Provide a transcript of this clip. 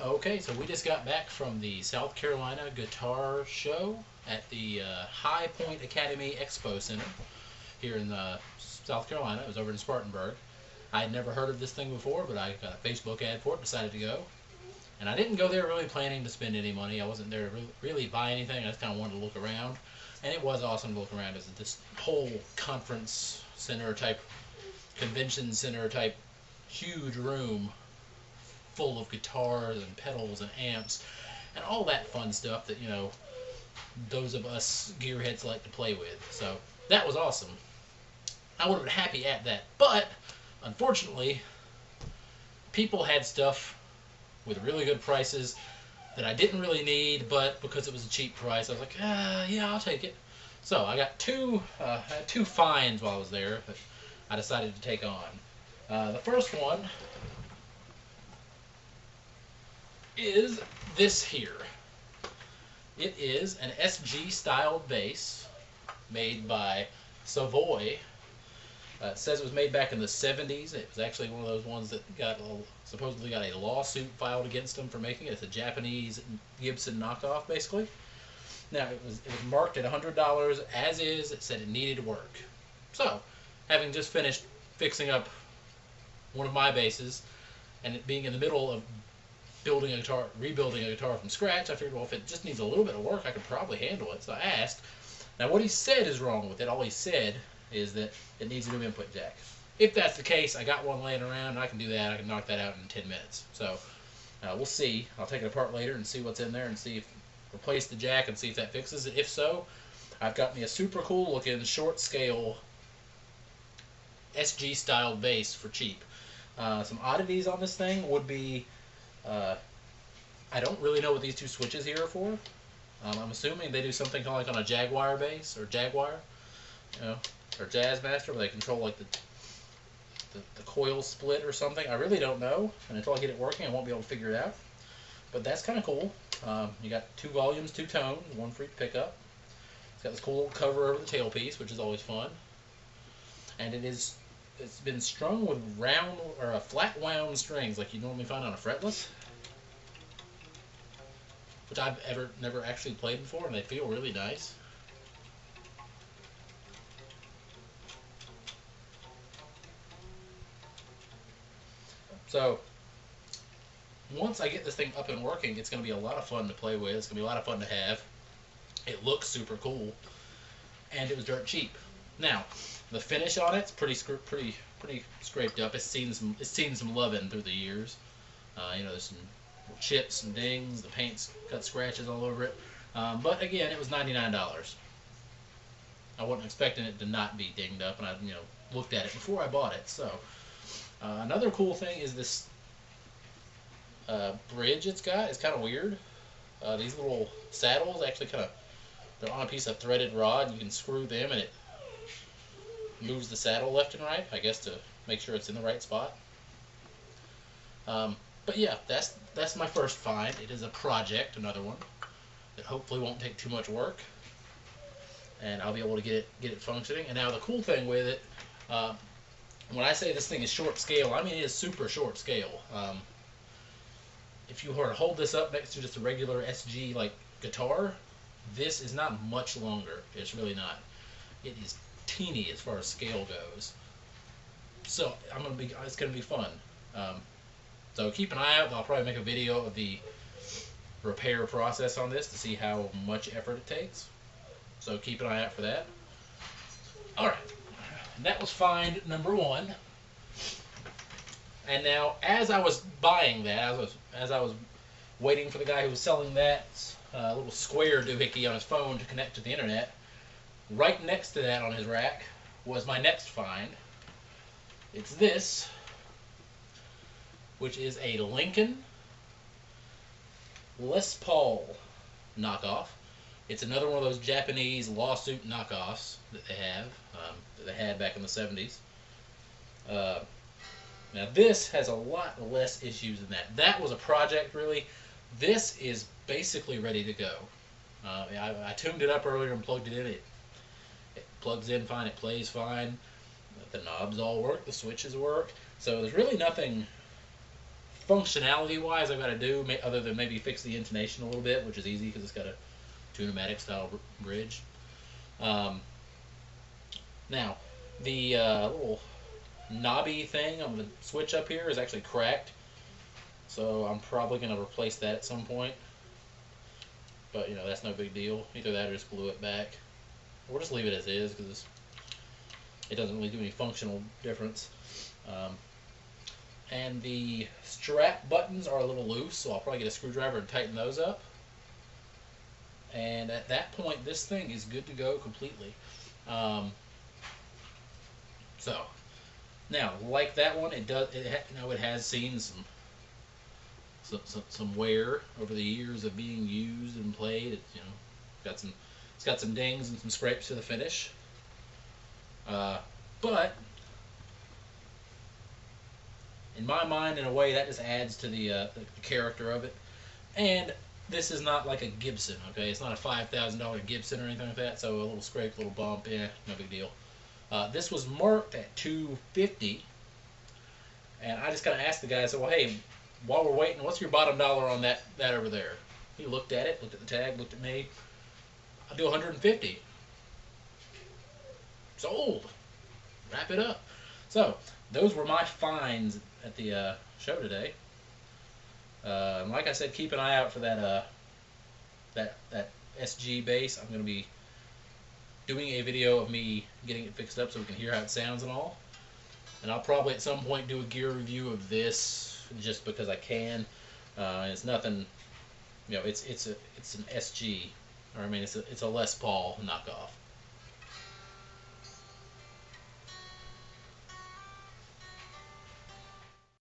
Okay, so we just got back from the South Carolina Guitar Show at the High Point Academy Expo Center here in South Carolina. It was over in Spartanburg. I had never heard of this thing before, but I got a Facebook ad for it, decided to go. And I didn't go there really planning to spend any money. I wasn't there to really buy anything. I just kind of wanted to look around. And it was awesome to look around. It's this whole conference center type, convention center type, huge room full of guitars and pedals and amps and all that fun stuff that, those of us gearheads like to play with. So that was awesome. I would have been happy at that. But unfortunately, people had stuff with really good prices that I didn't really need, but because it was a cheap price, I was like, yeah, I'll take it. So I got two finds while I was there that I decided to take on. The first one is this here. It is an SG styled bass made by Savoy. It says it was made back in the 70s. It was actually one of those ones that supposedly got a lawsuit filed against them for making it. It's a Japanese Gibson knockoff, basically. Now, it was marked at $100 as is. It said it needed work. So, having just finished fixing up one of my basses, and it being in the middle of rebuilding a guitar from scratch, I figured, well, if it just needs a little bit of work, I could probably handle it. So I asked. Now, what he said is wrong with it. All he said is that it needs a new input jack. If that's the case, I got one laying around, and I can do that. I can knock that out in 10 minutes. So we'll see. I'll take it apart later and see what's in there and see if replace the jack and see if that fixes it. If so, I've got me a super cool looking short scale SG style bass for cheap. Some oddities on this thing would be I don't really know what these two switches here are for. I'm assuming they do something kind of like on a Jaguar bass or Jaguar, or Jazzmaster, where they control like the coil split or something. I really don't know, and until I get it working, I won't be able to figure it out. But that's kind of cool. You got 2 volumes, 2 tones, one for each pickup. It's got this cool little cover over the tailpiece, which is always fun. And it's been strung with round or flat wound strings like you normally find on a fretless, which I've never actually played before, and they feel really nice. So once I get this thing up and working, it's going to be a lot of fun to play with. It's going to be a lot of fun to have. It looks super cool, and it was dirt cheap. Now, the finish on it's pretty scraped up. It's seen some loving through the years. There's some chips and dings. The paint's got scratches all over it. But again, it was $99. I wasn't expecting it to not be dinged up, and I looked at it before I bought it. So another cool thing is this bridge it's got. It's kind of weird. These little saddles actually they're on a piece of threaded rod. You can screw them, and it moves the saddle left and right, I guess, to make sure it's in the right spot. But yeah, that's my first find. It is a project, another one that hopefully won't take too much work, and I'll be able to get it functioning. And now the cool thing with it, when I say this thing is short scale, I mean it is super short scale. If you were to hold this up next to just a regular SG like guitar, this is not much longer. It's really not. It is teeny as far as scale goes. So it's gonna be fun. So keep an eye out. I'll probably make a video of the repair process on this to see how much effort it takes. So keep an eye out for that. Alright, that was find number 1. And now, as I was buying that, as I was waiting for the guy who was selling that little square doohickey on his phone to connect to the internet, right next to that on his rack was my next find. It's this, which is a Lincoln Les Paul knockoff. It's another one of those Japanese lawsuit knockoffs that they have, that they had back in the 70s. Now this has a lot less issues than that. That was a project, really. This is basically ready to go. I tuned it up earlier and plugged it in. It plugs in fine. It plays fine. The knobs all work. The switches work. So there's really nothing functionality wise I've got to do, other than maybe fix the intonation a little bit, which is easy because it's got a Tune-O-Matic style bridge. Um, Now, the little knobby thing on the switch up here is actually cracked, so I'm probably going to replace that at some point. But, you know, that's no big deal. Either that or just glue it back. Or just leave it as is, because it doesn't really do any functional difference. And the strap buttons are a little loose, so I'll probably get a screwdriver and tighten those up. And at that point, this thing is good to go completely. So now, like that one, it has seen some wear over the years of being used and played. It's got some dings and some scrapes to the finish. But in my mind, in a way, that just adds to the character of it. And this is not like a Gibson, okay? It's not a $5,000 Gibson or anything like that. So a little scrape, little bump, no big deal. This was marked at $250, and I just kind of asked the guy. I said, "Well, hey, while we're waiting, what's your bottom dollar on that over there?" He looked at it, looked at the tag, looked at me. I'll do $150. Sold. Wrap it up. So those were my finds at the show today. And like I said, keep an eye out for that that SG bass. I'm going to be doing a video of me getting it fixed up so we can hear how it sounds and all. And I'll probably at some point do a gear review of this just because I can. It's nothing, you know. It's an SG, or I mean it's a Les Paul knockoff.